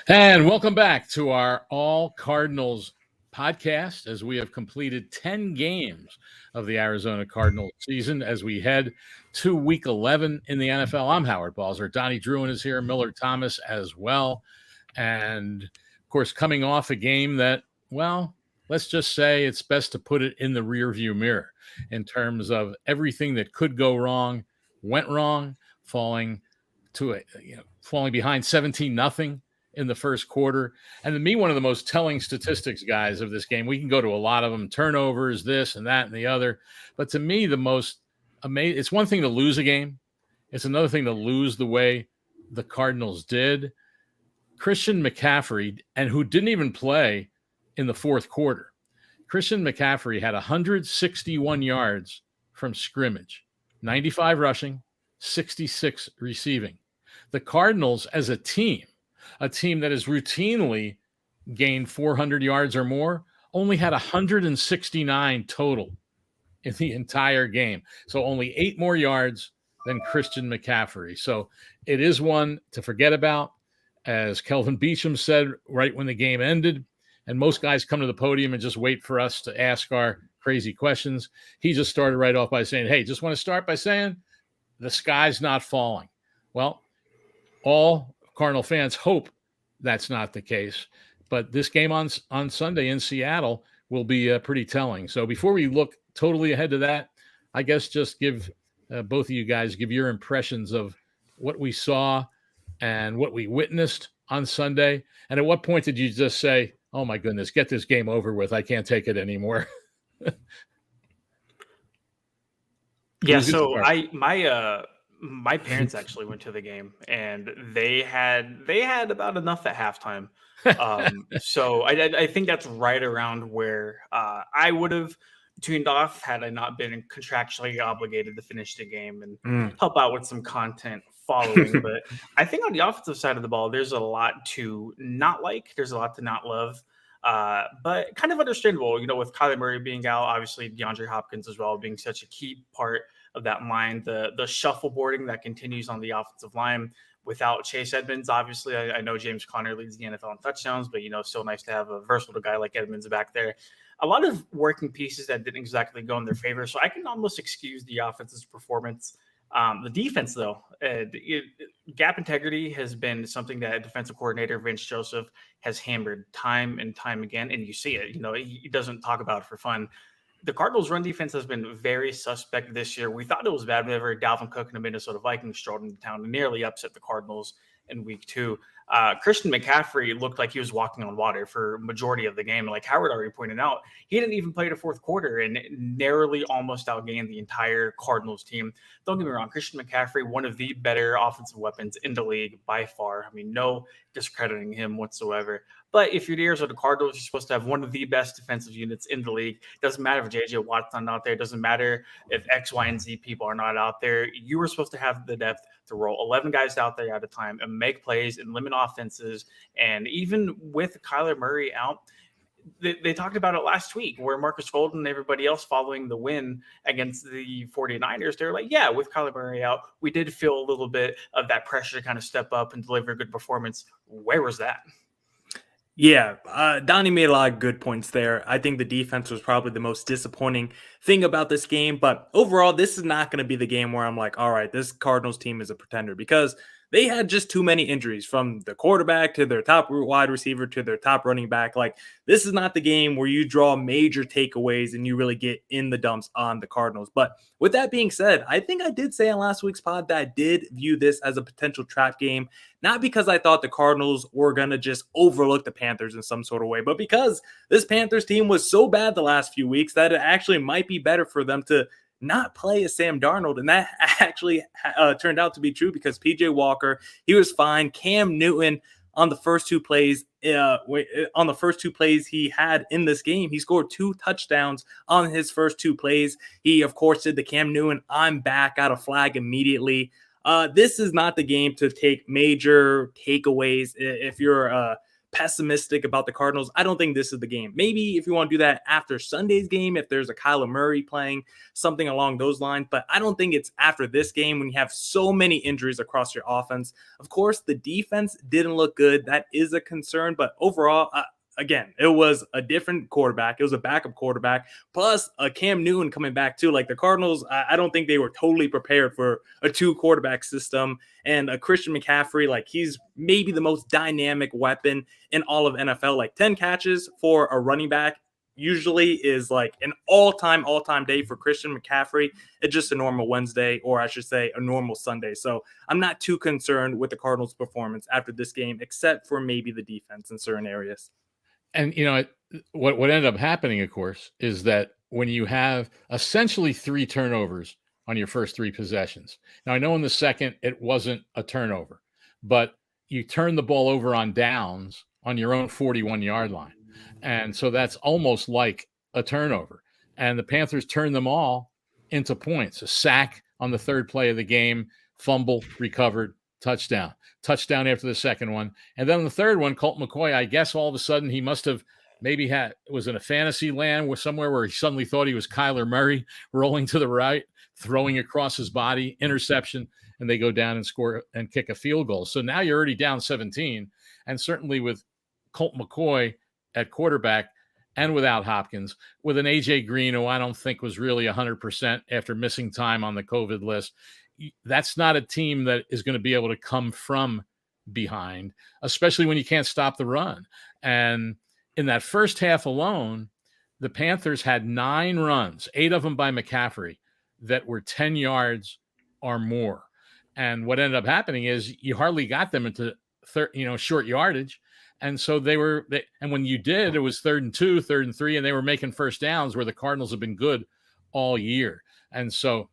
And welcome back to our All Cardinals podcast as we have completed 10 games of the Arizona Cardinals season as we head to week 11 in the NFL. I'm Howard Balzer. Donnie Druin is here, Millard Thomas as well. And of course, coming off a game that, well, let's just say it's best to put it in the rearview mirror in terms of everything that could go wrong, went wrong, falling behind 17-0 in the first quarter. And to me, one of the most telling statistics, guys, of this game, we can go to a lot of them, turnovers, this and that and the other. But to me, the most amazing, it's one thing to lose a game. It's another thing to lose the way the Cardinals did. Christian McCaffrey, and who didn't even play in the fourth quarter, Christian McCaffrey had 161 yards from scrimmage, 95 rushing, 66 receiving. The Cardinals as a team that has routinely gained 400 yards or more, only had 169 total in the entire game. So only 8 more yards than Christian McCaffrey. So it is one to forget about. As Kelvin Beachum said right when the game ended, and most guys come to the podium and just wait for us to ask our crazy questions. He just started right off by saying, hey, just want to start by saying the sky's not falling. Well, all Cardinal fans hope that's not the case, but this game on Sunday in Seattle will be pretty telling. So before we look totally ahead to that, I guess just give both of you guys give your impressions of what we saw and what we witnessed on Sunday. And at what point did you just say, oh my goodness, get this game over with, I can't take it anymore? Yeah, so my parents actually went to the game, and they had about enough at halftime. So I think that's right around where I would have tuned off had I not been contractually obligated to finish the game and help out with some content following. But I think on the offensive side of the ball, there's a lot to not like. There's a lot to not love. But kind of understandable, with Kyler Murray being out, obviously DeAndre Hopkins as well being such a key part of that line, the shuffleboarding that continues on the offensive line without Chase Edmonds. Obviously, I know James Conner leads the NFL in touchdowns, but still nice to have a versatile guy like Edmonds back there. A lot of working pieces that didn't exactly go in their favor, so I can almost excuse the offense's performance. The defense, though, gap integrity has been something that defensive coordinator Vince Joseph has hammered time and time again, and you see it. He doesn't talk about it for fun. The Cardinals' run defense has been very suspect this year. We thought it was bad whenever Dalvin Cook and the Minnesota Vikings strolled into town and nearly upset the Cardinals in week 2. Christian McCaffrey looked like he was walking on water for majority of the game. Like Howard already pointed out, he didn't even play the fourth quarter and narrowly almost outgained the entire Cardinals team. Don't get me wrong, Christian McCaffrey, one of the better offensive weapons in the league by far. I mean, no discrediting him whatsoever. But if you're the Arizona Cardinals, you're supposed to have one of the best defensive units in the league. Doesn't matter if J.J. Watt's not out there. Doesn't matter if X, Y, and Z people are not out there. You were supposed to have the depth to roll 11 guys out there at a time and make plays and limit offenses. And even with Kyler Murray out, they talked about it last week where Marcus Golden and everybody else following the win against the 49ers, they're like, yeah, with Kyler Murray out, we did feel a little bit of that pressure to kind of step up and deliver a good performance. Where was that? Yeah, Donnie made a lot of good points there. I think the defense was probably the most disappointing thing about this game. But overall, this is not going to be the game where I'm like, all right, this Cardinals team is a pretender, because they had just too many injuries, from the quarterback to their top wide receiver to their top running back. Like, this is not the game where you draw major takeaways and you really get in the dumps on the Cardinals. But with that being said, I think I did say on last week's pod that I did view this as a potential trap game, not because I thought the Cardinals were going to just overlook the Panthers in some sort of way, but because this Panthers team was so bad the last few weeks that it actually might be better for them to not play as Sam Darnold. And that actually turned out to be true, because PJ Walker, he was fine. Cam Newton, on the first two plays he had in this game, he scored 2 touchdowns on his first 2 plays. He, of course, did the Cam Newton "I'm back" out of flag immediately. This is not the game to take major takeaways if you're a pessimistic about the Cardinals, I don't think this is the game. Maybe if you want to do that after Sunday's game, if there's a Kyler Murray playing, something along those lines. But I don't think it's after this game when you have so many injuries across your offense. Of course, the defense didn't look good. That is a concern. But overall, again, it was a different quarterback. It was a backup quarterback, plus a Cam Newton coming back too. Like the Cardinals, I don't think they were totally prepared for a 2-quarterback system. And a Christian McCaffrey, like he's maybe the most dynamic weapon in all of NFL. Like 10 catches for a running back usually is like an all-time day for Christian McCaffrey. It's just a normal Wednesday, or I should say a normal Sunday. So I'm not too concerned with the Cardinals' performance after this game, except for maybe the defense in certain areas. And, what ended up happening, of course, is that when you have essentially 3 turnovers on your first 3 possessions. Now, I know in the second it wasn't a turnover, but you turn the ball over on downs on your own 41-yard line. And so that's almost like a turnover. And the Panthers turned them all into points. A sack on the 3rd play of the game, fumble, recovered, touchdown after the second one. And then on the 3rd one, Colt McCoy, I guess all of a sudden he must have maybe was in a fantasy land somewhere where he suddenly thought he was Kyler Murray rolling to the right, throwing across his body, interception, and they go down and score and kick a field goal. So now you're already down 17. And certainly with Colt McCoy at quarterback and without Hopkins, with an AJ Green, who I don't think was really 100% after missing time on the COVID list, that's not a team that is going to be able to come from behind, especially when you can't stop the run. And in that first half alone, the Panthers had 9 runs, 8 of them by McCaffrey, that were 10 yards or more. And what ended up happening is you hardly got them into short yardage. And so and when you did, it was 3rd and 2, 3rd and 3, and they were making first downs where the Cardinals have been good all year. And so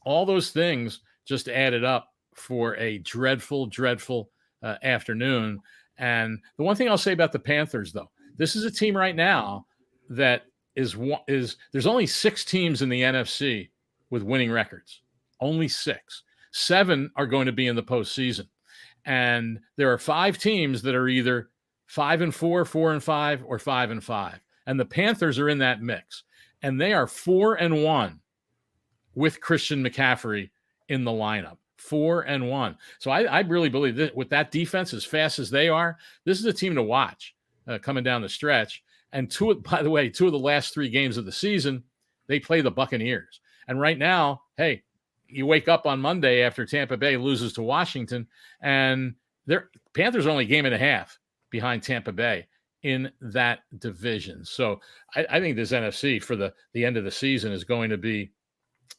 all those things just added up for a dreadful afternoon. And the one thing I'll say about the Panthers, though, this is a team right now that is there's only 6 teams in the NFC with winning records. Only 6. 7 are going to be in the postseason. And there are 5 teams that are either 5-4, 4-5, or 5-5. And the Panthers are in that mix. And they are 4-1 with Christian McCaffrey in the lineup. 4-1. So I really believe that with that defense, as fast as they are, this is a team to watch coming down the stretch. And by the way, 2 of the last 3 games of the season, they play the Buccaneers. And right now, hey, you wake up on Monday after Tampa Bay loses to Washington, and their Panthers are only a game and a half behind Tampa Bay in that division. So I think this NFC for the end of the season is going to be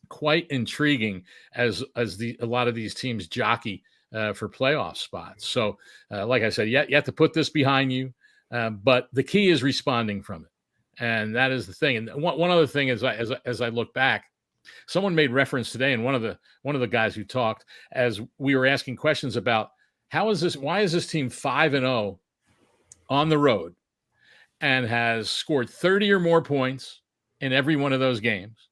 quite intriguing as a lot of these teams jockey for playoff spots. So like I said, you have to put this behind you, but the key is responding from it. And that is the thing. And one other thing is, as I look back, someone made reference today, and one of the guys who talked, as we were asking questions about why is this team 5-0 on the road and has scored 30 or more points in every one of those games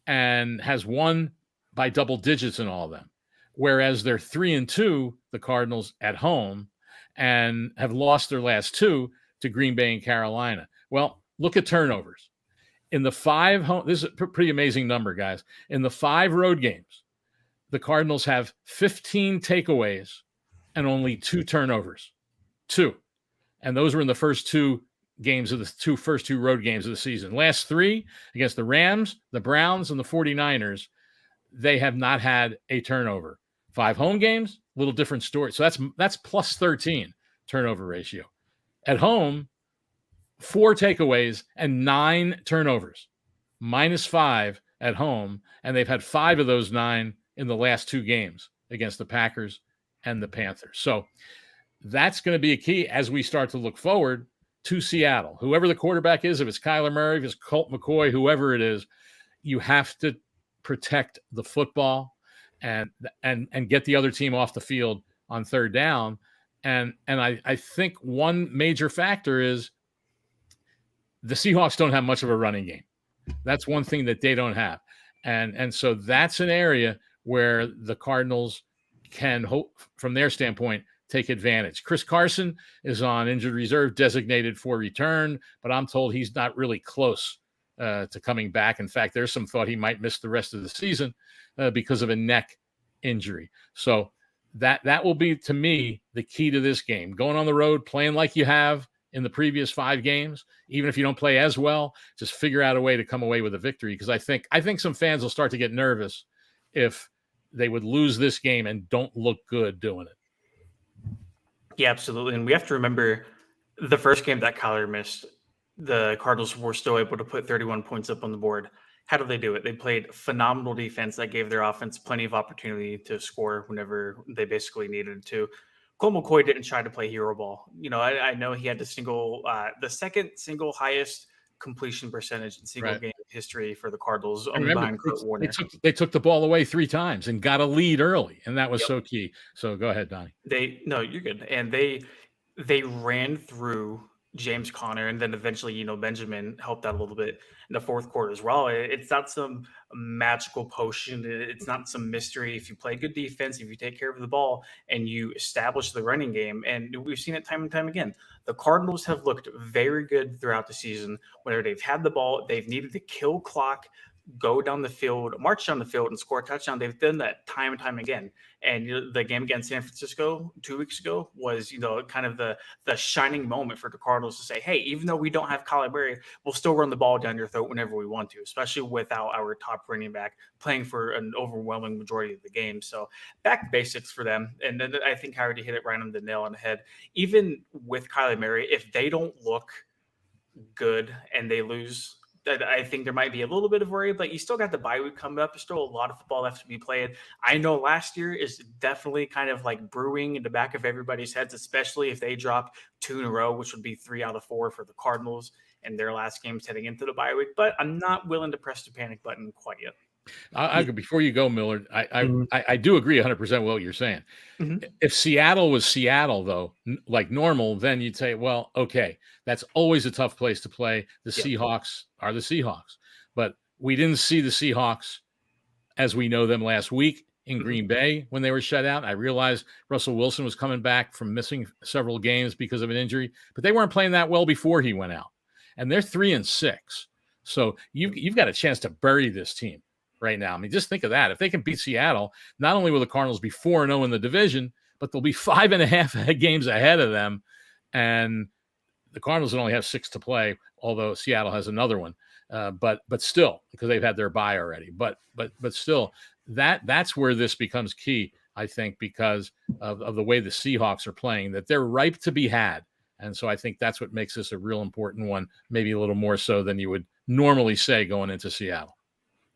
and has won by double digits in all of them, whereas they're 3-2, the Cardinals, at home, and have lost their last 2 to Green Bay and Carolina. Well, look at turnovers. In the 5 home, this is a pretty amazing number, guys. In the 5 road games, the Cardinals have 15 takeaways and only 2 turnovers. 2. And those were in the first 2 games of the first 2 road games of the season. Last 3 against the Rams, the Browns, and the 49ers, they have not had a turnover. 5 home games, little different story. So that's plus 13 turnover ratio. At home, 4 takeaways and 9 turnovers, minus 5 at home. And they've had 5 of those 9 in the last 2 games against the Packers and the Panthers. So that's going to be a key as we start to look forward to Seattle. Whoever the quarterback is, if it's Kyler Murray, if it's Colt McCoy, whoever it is, you have to protect the football and get the other team off the field on 3rd down. And I think one major factor is the Seahawks don't have much of a running game. That's one thing that they don't have. And so that's an area where the Cardinals can hope, from their standpoint, take advantage. Chris Carson is on injured reserve, designated for return, but I'm told he's not really close to coming back. In fact, there's some thought he might miss the rest of the season because of a neck injury. So that will be, to me, the key to this game. Going on the road, playing like you have in the previous 5 games, even if you don't play as well, just figure out a way to come away with a victory. Because I think some fans will start to get nervous if they would lose this game and don't look good doing it. Yeah, absolutely. And we have to remember the first game that Kyler missed, the Cardinals were still able to put 31 points up on the board. How do they do it? They played phenomenal defense that gave their offense plenty of opportunity to score whenever they basically needed to. Cole McCoy didn't try to play hero ball. I know he had the second single highest completion percentage in single game history for the Cardinals, only behind Kurt Warner. They took the ball away 3 times and got a lead early, and that was so key. So go ahead, Donnie. No, you're good. And they ran through James Conner, and then eventually, Benjamin helped out a little bit in the fourth quarter as well. It's not some magical potion. It's not some mystery. If you play good defense, if you take care of the ball, and you establish the running game, and we've seen it time and time again, the Cardinals have looked very good throughout the season. Whenever they've had the ball, they've needed to kill clock, go down the field, march down the field, and score a touchdown. They've done that time and time again. And the game against San Francisco 2 weeks ago was, kind of the shining moment for the Cardinals to say, hey, even though we don't have Kyler Murray, we'll still run the ball down your throat whenever we want to, especially without our top running back playing for an overwhelming majority of the game. So back to basics for them. And then I think Howard hit it right on the nail on the head. Even with Kyler Murray, if they don't look good and they lose, I think there might be a little bit of worry, but you still got the bye week coming up. There's still a lot of football left to be played. I know last year is definitely kind of like brewing in the back of everybody's heads, especially if they drop 2 in a row, which would be 3 out of 4 for the Cardinals in their last games heading into the bye week. But I'm not willing to press the panic button quite yet. Before you go, Millard, I do agree 100% with what you're saying. Mm-hmm. If Seattle was Seattle, though, like normal, then you'd say, well, okay, that's always a tough place to play. The Seahawks are the Seahawks. But we didn't see the Seahawks as we know them last week in Green Bay when they were shut out. I realized Russell Wilson was coming back from missing several games because of an injury, but they weren't playing that well before he went out. And they're 3-6. So you've got a chance to bury this team right now. I mean, just think of that. If they can beat Seattle, not only will the Cardinals be 4-0 in the division, but they'll be 5.5 games ahead of them. And the Cardinals will only have 6 to play, although Seattle has another one. But still, because they've had their bye already. But still, that's where this becomes key, I think, because of the way the Seahawks are playing, that they're ripe to be had. And so I think that's what makes this a real important one, maybe a little more so than you would normally say going into Seattle.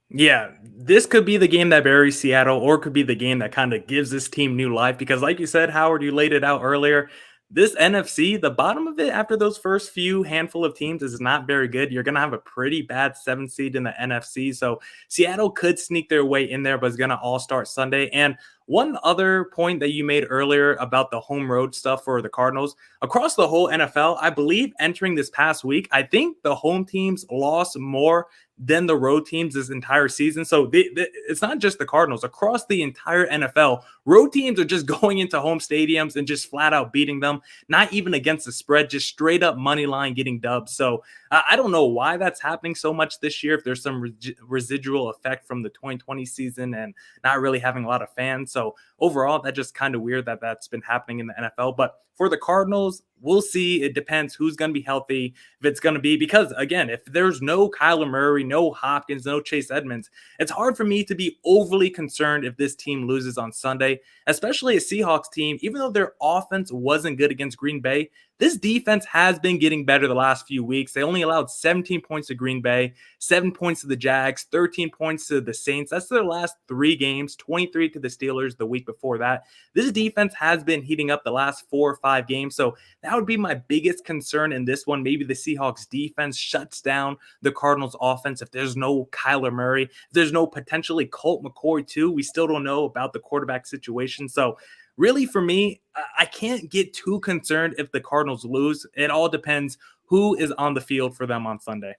Yeah, this could be the game that buries Seattle, or could be the game that kind of gives this team new life. Because like you said, Howard, you laid it out earlier. This NFC, the bottom of it after those first few handful of teams is not very good. You're going to have a pretty bad 7th seed in the NFC. So Seattle could sneak their way in there, but it's going to all start Sunday. And one other point that you made earlier about the home road stuff for the Cardinals, across the whole NFL, I believe entering this past week, I think the home teams lost more than the road teams this entire season. So it's not just the Cardinals. Across the entire NFL, road teams are just going into home stadiums and just flat out beating them, not even against the spread, just straight up money line getting dubs. So I don't know why that's happening so much this year, if there's some residual effect from the 2020 season and not really having a lot of fans. So overall, that's just kind of weird that that's been happening in the NFL. But for the Cardinals, we'll see. It depends who's going to be healthy, if it's going to be, because again, if there's no Kyler Murray, no Hopkins, no Chase Edmonds, it's hard for me to be overly concerned if this team loses on Sunday, especially a Seahawks team. Even though their offense wasn't good against Green Bay, this defense has been getting better the last few weeks. They only allowed 17 points to Green Bay, 7 points to the Jags, 13 points to the Saints. That's their last 3 games, 23 to the Steelers the week before that. This defense has been heating up the last 4 or 5 games. So that would be my biggest concern in this one. Maybe the Seahawks defense shuts down the Cardinals offense if there's no Kyler Murray, if there's no potentially Colt McCoy too. We still don't know about the quarterback situation. So really, for me, I can't get too concerned if the Cardinals lose. It all depends who is on the field for them on Sunday.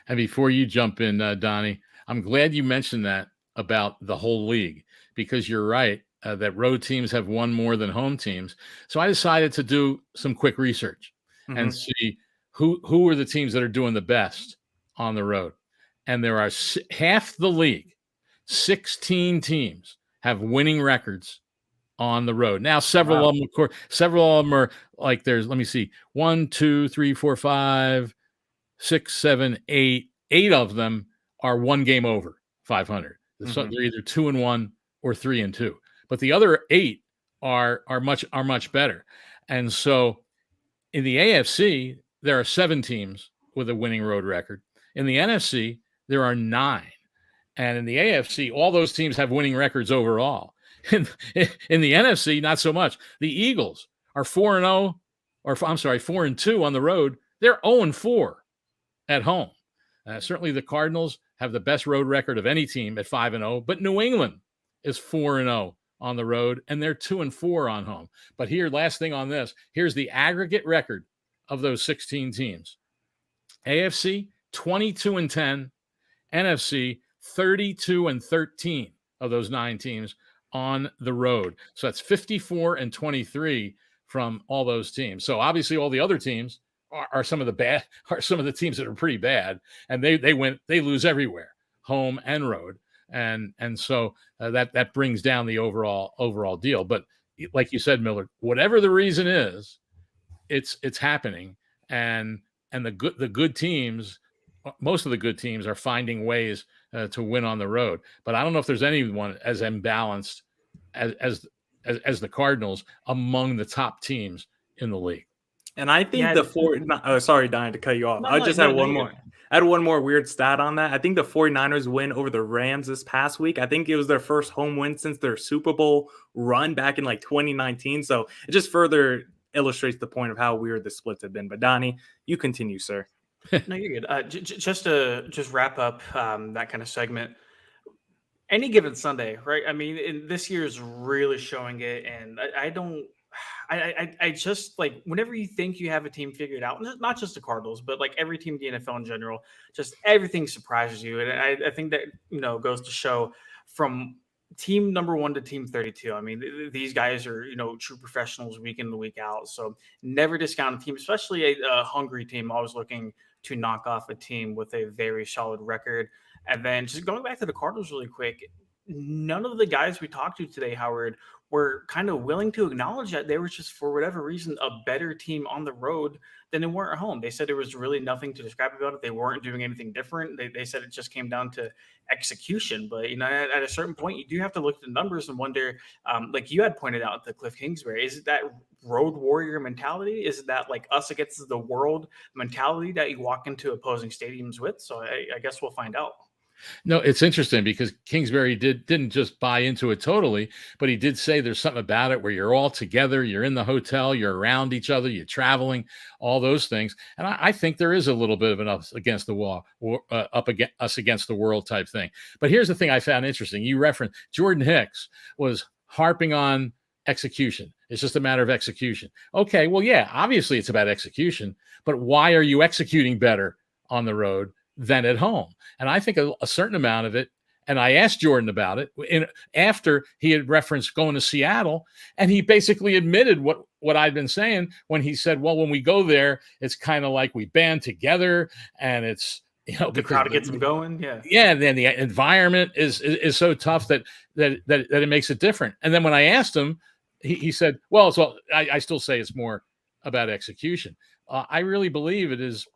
And before you jump in, Donnie, I'm glad you mentioned that about the whole league, because you're right. that road teams have won more than home teams. So I decided to do some quick research and see who are the teams that are doing the best on the road. And there are half the league, 16 teams have winning records on the road. Now, several of them are like there's, let me see, 1, 2, 3, 4, 5, 6, 7, 8. 8 of them are one game over 500. So they're either 2-1 or 3-2. But the other 8 are much better. And so in the AFC, there are 7 teams with a winning road record. In the NFC, there are 9. And in the AFC, all those teams have winning records overall. In the NFC, not so much. The Eagles are 4-0, or I'm sorry, 4-2 on the road. They're 0-4 at home. Certainly the Cardinals have the best road record of any team at 5-0, but New England is 4-0 on the road, and they're 2-4 on home. But here, last thing on this, here's the aggregate record of those 16 teams. AFC, 22-10, NFC, 32-13 of those 9 teams on the road. So that's 54-23 from all those teams. So obviously all the other teams are some of the teams that are pretty bad, and they lose everywhere, home and road. And so that brings down the overall deal. But like you said, Millard, whatever the reason is, it's happening. And the good teams, most of the good teams are finding ways to win on the road. But I don't know if there's anyone as imbalanced as the Cardinals among the top teams in the league. And I think sorry, Donnie, to cut you off. I just had one more. I had one more weird stat on that. I think the 49ers win over the Rams this past week. I think it was their first home win since their Super Bowl run back in like 2019. So it just further illustrates the point of how weird the splits have been. But Donnie, you continue, sir. No, you're good. Just to wrap up that kind of segment. Any given Sunday, right? I mean, this year is really showing it, and I just like whenever you think you have a team figured out, not just the Cardinals, but like every team in the NFL in general, just everything surprises you. And I think that, goes to show from team number 1 to team 32. I mean, these guys are, true professionals week in and week out. So never discount a team, especially a hungry team, always looking to knock off a team with a very solid record. And then just going back to the Cardinals really quick, none of the guys we talked to today, Howard, were kind of willing to acknowledge that they were just, for whatever reason, a better team on the road than they were at home. They said there was really nothing to describe about it. They weren't doing anything different. They said it just came down to execution. But, at a certain point, you do have to look at the numbers and wonder, like you had pointed out to Cliff Kingsbury, is it that road warrior mentality? Is it that like us against the world mentality that you walk into opposing stadiums with? So I guess we'll find out. No, it's interesting because Kingsbury didn't just buy into it totally, but he did say there's something about it where you're all together, you're in the hotel, you're around each other, you're traveling, all those things. And I think there is a little bit of an us against the wall, us against the world type thing. But here's the thing I found interesting. You referenced Jordan Hicks was harping on execution. It's just a matter of execution. Okay, well, yeah, obviously it's about execution, but why are you executing better on the road than at home? And I think a certain amount of it, and I asked Jordan about it after he had referenced going to Seattle, and he basically admitted what I'd been saying when he said, well, when we go there, it's kind of like we band together and it's, the crowd gets them going. Yeah. Yeah. And then the environment is so tough that it makes it different. And then when I asked him, he said, well, so I still say it's more about execution. I really believe it is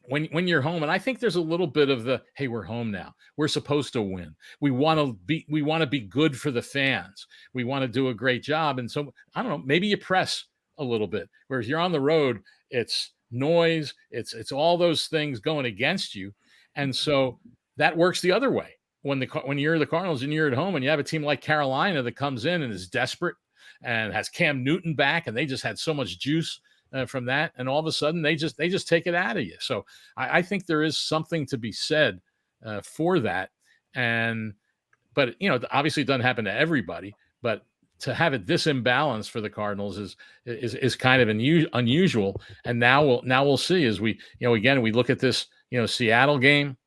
when you're home, and I think there's a little bit of the, hey, we're home now. We're supposed to win. We want to be good for the fans. We want to do a great job. And so I don't know, maybe you press a little bit. Whereas you're on the road, it's noise, it's all those things going against you. And so that works the other way. When you're the Cardinals and you're at home and you have a team like Carolina that comes in and is desperate and has Cam Newton back, and they just had so much juice from that, and all of a sudden they just take it out of you. So I think there is something to be said for that. But obviously it doesn't happen to everybody, but to have it this imbalanced for the Cardinals is kind of unusual. And now we'll see as we, again, we look at this, Seattle game.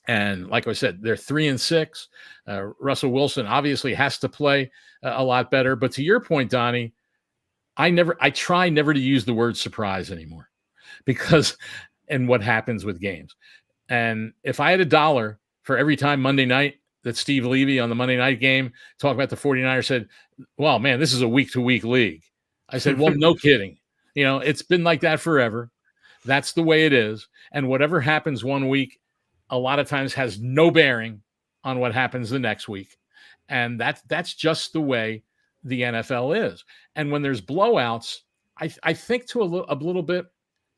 And like I said, they're 3-6. Russell Wilson obviously has to play a lot better. But to your point, Donnie, I try never to use the word surprise anymore because and what happens with games. And if I had $1 for every time Monday night that Steve Levy on the Monday night game talked about the 49ers said, well, man, this is a week-to-week league. I said, well, no kidding. It's been like that forever. That's the way it is. And whatever happens one week, a lot of times has no bearing on what happens the next week. And that's just the way the NFL is. And when there's blowouts, I think to a little bit,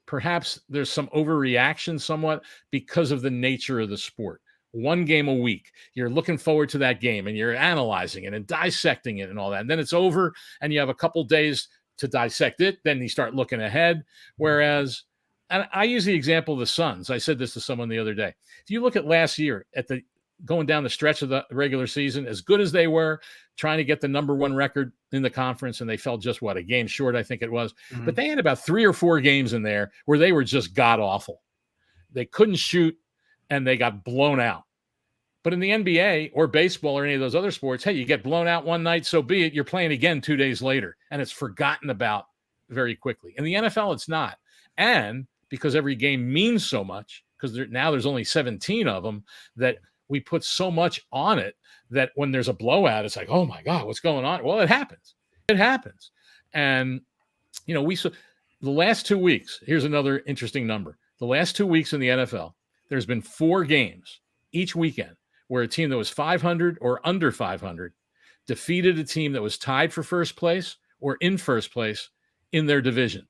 perhaps there's some overreaction somewhat because of the nature of the sport. One game a week, you're looking forward to that game and you're analyzing it and dissecting it and all that. And then it's over and you have a couple days to dissect it. Then you start looking ahead. Whereas, and I use the example of the Suns. I said this to someone the other day. If you look at last year going down the stretch of the regular season, as good as they were trying to get the number 1 record in the conference, and they fell just a game short, I think it was. Mm-hmm. But they had about 3 or 4 games in there where they were just god awful. They couldn't shoot and they got blown out. But in the NBA or baseball or any of those other sports, hey, you get blown out one night, so be it. You're playing again 2 days later, and it's forgotten about very quickly. In the NFL, it's not. And because every game means so much, because now there's only 17 of them, that we put so much on it that when there's a blowout, it's like, oh my God, what's going on? Well, it happens. It happens. And, the last 2 weeks, here's another interesting number. The last 2 weeks in the NFL, there's been 4 games each weekend where a team that was 500 or under 500 defeated a team that was tied for first place or in first place in their division.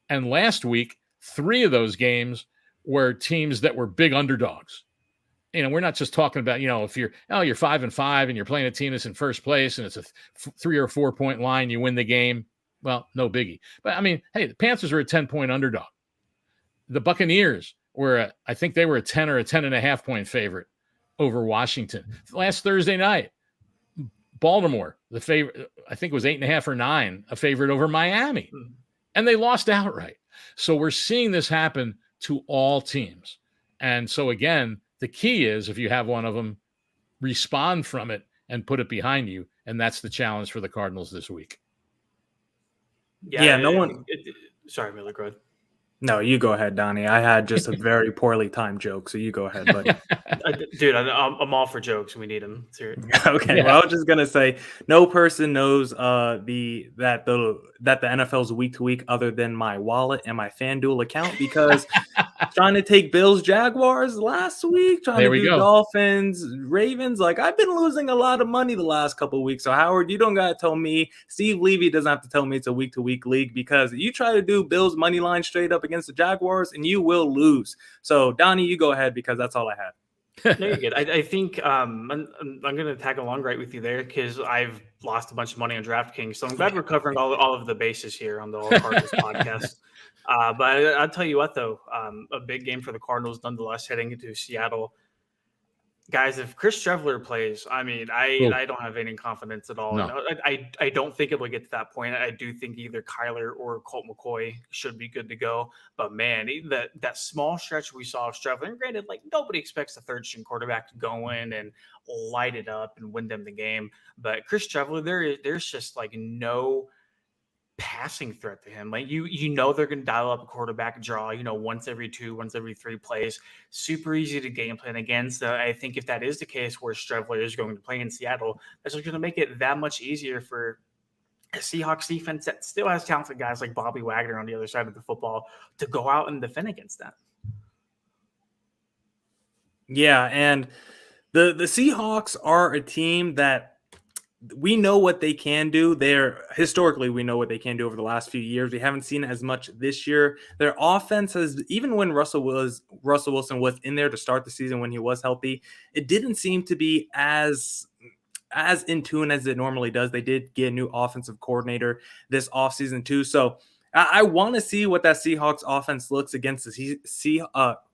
And last week, 3 of those games were teams that were big underdogs. We're not just talking about, if you're 5-5 and you're playing a team that's in first place and it's a 3 or 4 point line, you win the game. Well, no biggie. But hey, the Panthers were a 10-point underdog. The Buccaneers I think they were a 10 or a 10.5 point favorite over Washington. Last Thursday night, Baltimore, the favorite, I think it was 8.5 or 9, a favorite over Miami. And they lost outright. So we're seeing this happen to all teams. And so again, the key is if you have one of them, respond from it and put it behind you. And that's the challenge for the Cardinals this week. Yeah, no one. Sorry, Miller, go ahead. No, you go ahead, Donnie. I had just a very poorly timed joke, so you go ahead, buddy. Dude, I'm all for jokes. We need them. Okay, yeah. Well, I was just gonna say, no person knows that the NFL's week to week other than my wallet and my FanDuel account, because trying to take Bills Jaguars last week, trying to do Dolphins Ravens. I've been losing a lot of money the last couple of weeks. So Howard, you don't gotta tell me. Steve Levy doesn't have to tell me it's a week to week league, because you try to do Bills money line straight up against the Jaguars and you will lose. So Donnie, you go ahead, because that's all I had. No, you're good. I think I'm going to tag along right with you there, because I've lost a bunch of money on DraftKings. So I'm glad we're covering all of the bases here on the AllCardinals podcast. But I'll tell you what, though, a big game for the Cardinals nonetheless heading into Seattle. Guys, if Chris Trevler plays, I don't have any confidence at all. No. I don't think it will get to that point. I do think either Kyler or Colt McCoy should be good to go. But man, that small stretch we saw of Trevler, and granted, nobody expects the third string quarterback to go in and light it up and win them the game. But Chris Trevler, there's just no passing threat to him. They're going to dial up a quarterback draw, once every 2, once every 3 plays. Super easy to game plan against. I think if that is the case where Strevler is going to play in Seattle, that's going to make it that much easier for a Seahawks defense that still has talented guys like Bobby Wagner on the other side of the football to go out and defend against that. Yeah, and the Seahawks are a team that we know what they can do. Historically, we know what they can do over the last few years. We haven't seen as much this year. Their offense has, even when Russell Wilson was in there to start the season when he was healthy, it didn't seem to be as in tune as it normally does. They did get a new offensive coordinator this offseason too. So I want to see what that Seahawks offense looks against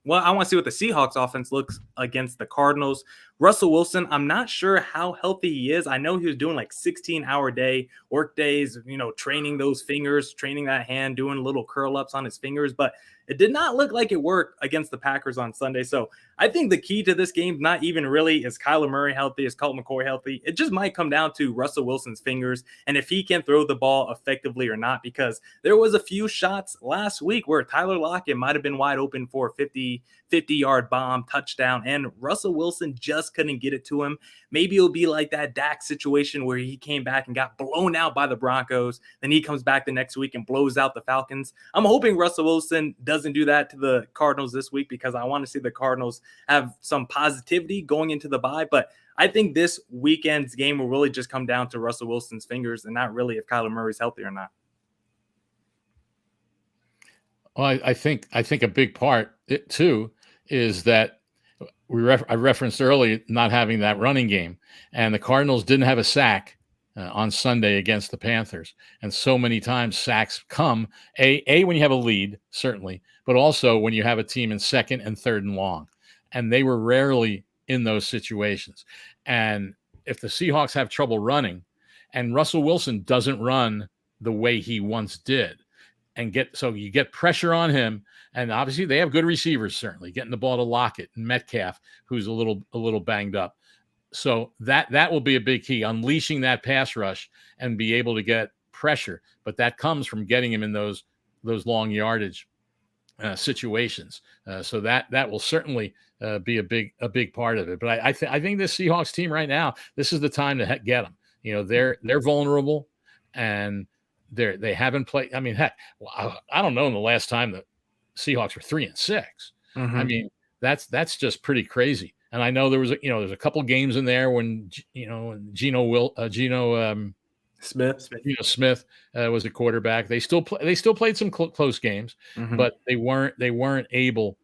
Well, I want to see what the Seahawks offense looks against the Cardinals. Russell Wilson, I'm not sure how healthy he is. I know he was doing like 16-hour day work days, training those fingers, training that hand, doing little curl ups on his fingers, but it did not look like it worked against the Packers on Sunday. So I think the key to this game, not even really is Kyler Murray healthy, is Colt McCoy healthy. It just might come down to Russell Wilson's fingers and if he can throw the ball effectively or not, because there was a few shots last week where Tyler Lockett might have been wide open for a 50-yard bomb touchdown, and Russell Wilson just couldn't get it to him. Maybe it'll be like that Dak situation where he came back and got blown out by the Broncos. Then he comes back the next week and blows out the Falcons. I'm hoping Russell Wilson doesn't do that to the Cardinals this week because I want to see the Cardinals have some positivity going into the bye. But I think this weekend's game will really just come down to Russell Wilson's fingers and not really if Kyler Murray's healthy or not. Well, I think a big part too is that I referenced earlier not having that running game, and the Cardinals didn't have a sack on Sunday against the Panthers. And so many times sacks come when you have a lead, certainly, but also when you have a team in second and third and long, and they were rarely in those situations. And if the Seahawks have trouble running, and Russell Wilson doesn't run the way he once did, so you get pressure on him, and obviously they have good receivers, certainly getting the ball to Lockett and Metcalf, who's a little banged up. So that will be a big key, unleashing that pass rush and be able to get pressure. But that comes from getting him in those long yardage situations. So that will certainly be a big part of it. But I think this Seahawks team right now, this is the time to get them. They're vulnerable, and they haven't played. I mean, heck, I don't know in the last time the Seahawks were 3-6. Mm-hmm. I mean, that's just pretty crazy. And I know there's a couple games in there when Geno Smith was a quarterback. They still played some close games, mm-hmm. but they weren't able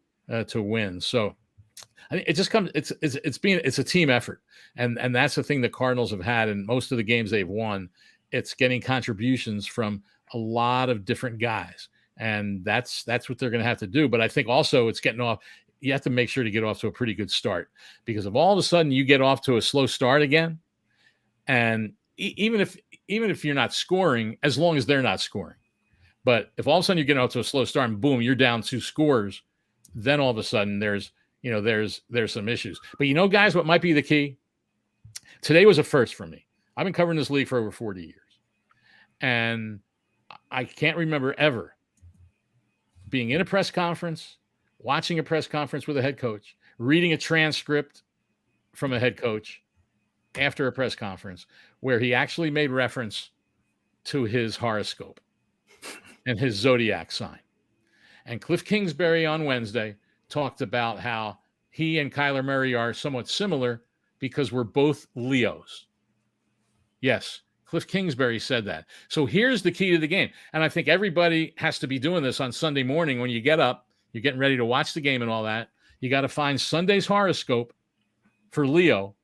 to win. So I think it just comes. It's a team effort, and that's the thing the Cardinals have had in most of the games they've won. It's getting contributions from a lot of different guys, and that's what they're going to have to do. But I think also it's getting off. You have to make sure to get off to a pretty good start, because if all of a sudden you get off to a slow start again, and even if you're not scoring, as long as they're not scoring, but if all of a sudden you get off to a slow start and boom, you're down 2 scores, then all of a sudden there's some issues. But guys, what might be the key? Today was a first for me. I've been covering this league for over 40 years. And I can't remember ever being in a press conference, watching a press conference with a head coach, reading a transcript from a head coach after a press conference where he actually made reference to his horoscope and his zodiac sign. And Cliff Kingsbury on Wednesday talked about how he and Kyler Murray are somewhat similar because we're both Leos. Yes, Cliff Kingsbury said that. So here's the key to the game. And I think everybody has to be doing this on Sunday morning when you get up, you're getting ready to watch the game and all that. You got to find Sunday's horoscope for Leo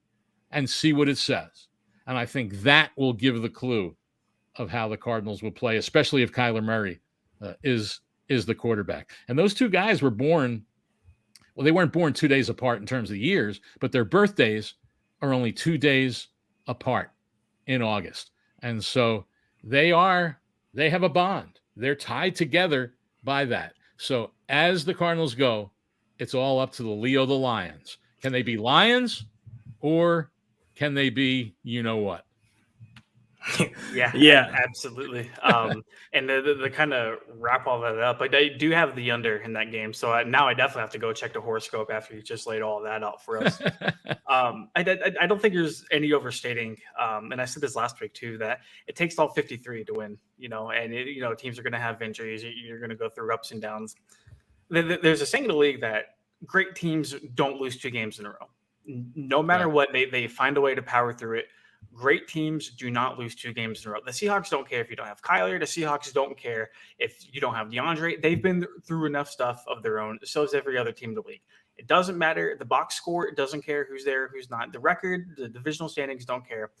and see what it says. And I think that will give the clue of how the Cardinals will play, especially if Kyler Murray is the quarterback. And those two guys were born, well, they weren't born 2 days apart in terms of years, but their birthdays are only 2 days apart in August. And so they have a bond. They're tied together by that. So as the Cardinals go, it's all up to the Leo the Lions. Can they be Lions, or can they be what? Yeah, absolutely. And the kind of wrap all that up, I do have the under in that game, so now I definitely have to go check the horoscope after you just laid all that out for us. I don't think there's any overstating, and I said this last week too, that it takes all 53 to win. And teams are going to have injuries. You're going to go through ups and downs. There's a saying in the league that great teams don't lose 2 games in a row. No matter what, they find a way to power through it. Great teams do not lose 2 games in a row. The Seahawks don't care if you don't have Kyler. The Seahawks don't care if you don't have DeAndre. They've been through enough stuff of their own. So is every other team in the league. It doesn't matter. The box score, it doesn't care who's there, who's not. The record, the divisional standings don't care.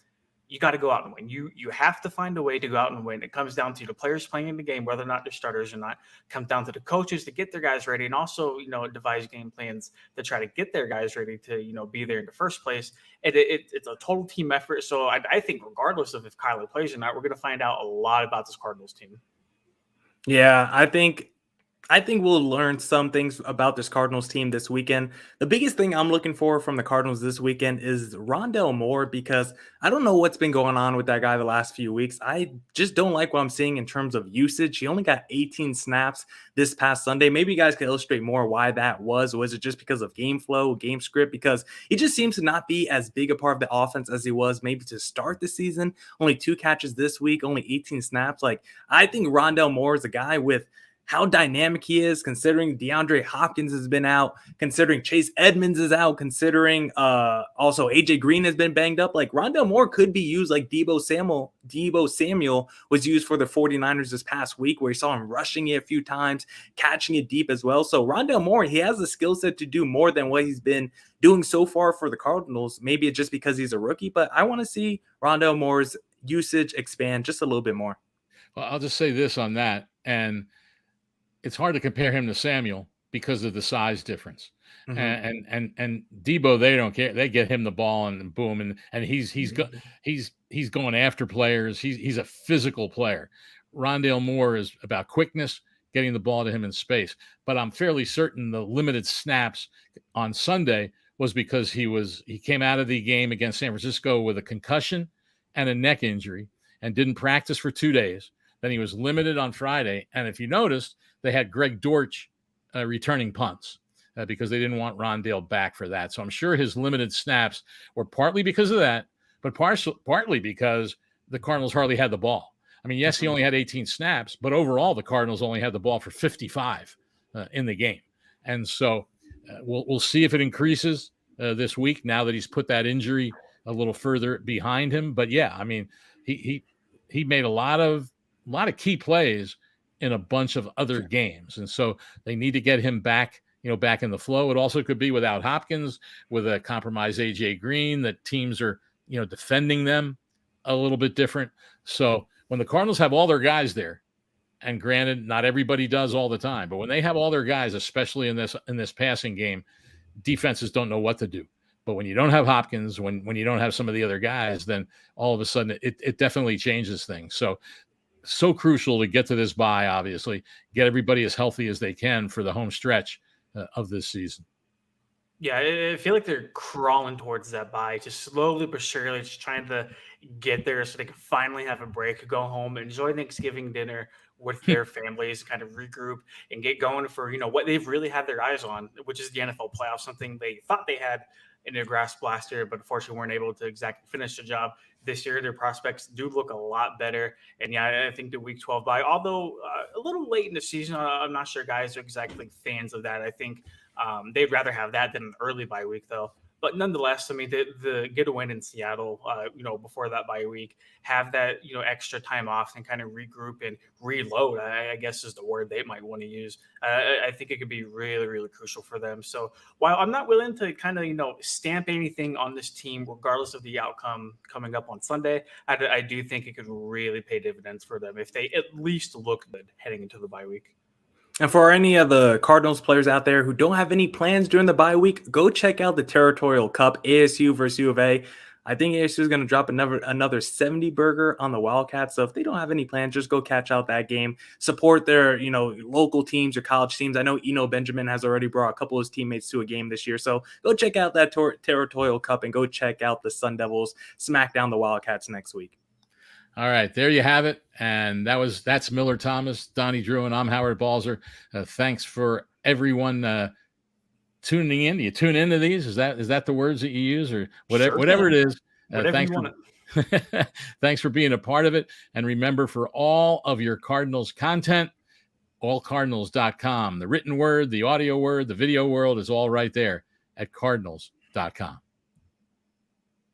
you got to go out and win. You have to find a way to go out and win. It comes down to the players playing in the game, whether or not they're starters or not. It comes down to the coaches to get their guys ready, and also, devise game plans to try to get their guys ready to, be there in the first place. It's a total team effort. So I think regardless of if Kyler plays or not, we're going to find out a lot about this Cardinals team. Yeah, I think we'll learn some things about this Cardinals team this weekend. The biggest thing I'm looking for from the Cardinals this weekend is Rondell Moore, because I don't know what's been going on with that guy the last few weeks. I just don't like what I'm seeing in terms of usage. He only got 18 snaps this past Sunday. Maybe you guys can illustrate more why that was. Was it just because of game flow, game script? Because he just seems to not be as big a part of the offense as he was maybe to start the season. Only 2 catches this week, only 18 snaps. I think Rondell Moore is a guy with how dynamic he is, considering DeAndre Hopkins has been out, considering Chase Edmonds is out, considering also AJ Green has been banged up. Rondell Moore could be used like Deebo Samuel was used for the 49ers this past week, where he saw him rushing it a few times, catching it deep as well. So Rondell Moore, he has the skill set to do more than what he's been doing so far for the Cardinals. Maybe it's just because he's a rookie, but I want to see Rondell Moore's usage expand just a little bit more. Well, I'll just say this on that, and it's hard to compare him to Samuel because of the size difference. Mm-hmm. And Deebo, they don't care. They get him the ball and boom, and he's going after players. He's a physical player. Rondell Moore is about quickness, getting the ball to him in space. But I'm fairly certain the limited snaps on Sunday was because he came out of the game against San Francisco with a concussion and a neck injury and didn't practice for 2 days. Then he was limited on Friday. And if you noticed, they had Greg Dortch returning punts because they didn't want Rondell back for that. So I'm sure his limited snaps were partly because of that, but partly because the Cardinals hardly had the ball. I mean, yes, he only had 18 snaps, but overall the Cardinals only had the ball for 55 in the game. And so we'll see if it increases this week now that he's put that injury a little further behind him. But yeah, I mean, he made a lot of key plays in a bunch of other games. And so they need to get him back, back in the flow. It also could be without Hopkins, with a compromised AJ Green, that teams are, defending them a little bit different. So when the Cardinals have all their guys there, and granted, not everybody does all the time, but when they have all their guys, especially in this passing game, defenses don't know what to do. But when you don't have Hopkins, when you don't have some of the other guys, then all of a sudden it definitely changes things. So crucial to get to this bye, obviously, get everybody as healthy as they can for the home stretch of this season. Yeah, I feel like they're crawling towards that bye, just slowly but surely, just trying to get there so they can finally have a break, go home, enjoy Thanksgiving dinner with their families, kind of regroup and get going for, what they've really had their eyes on, which is the NFL playoffs, something they thought they had in their grasp last year, but unfortunately weren't able to exactly finish the job. This year, their prospects do look a lot better. And yeah, I think the Week 12 bye, although a little late in the season, I'm not sure guys are exactly fans of that. I think they'd rather have that than an early bye week, though. But nonetheless, I mean, the get a win in Seattle, before that bye week, have that, extra time off and kind of regroup and reload, I guess is the word they might want to use. I think it could be really, really crucial for them. So while I'm not willing to kind of, stamp anything on this team, regardless of the outcome coming up on Sunday, I do think it could really pay dividends for them if they at least look good heading into the bye week. And for any of the Cardinals players out there who don't have any plans during the bye week, go check out the Territorial Cup, ASU versus U of A. I think ASU is going to drop another 70 burger on the Wildcats. So if they don't have any plans, just go catch out that game. Support their, local teams or college teams. I know Eno Benjamin has already brought a couple of his teammates to a game this year. So go check out that Territorial Cup and go check out the Sun Devils smack down the Wildcats next week. All right, there you have it. And that's Millard Thomas, Donnie Druin. I'm Howard Balzer. Thanks for everyone tuning in. Do you tune into these? Is that the words that you use, or whatever it is? Thanks for being a part of it. And remember, for all of your Cardinals content, AllCardinals.com. The written word, the audio word, the video world is all right there at Cardinals.com.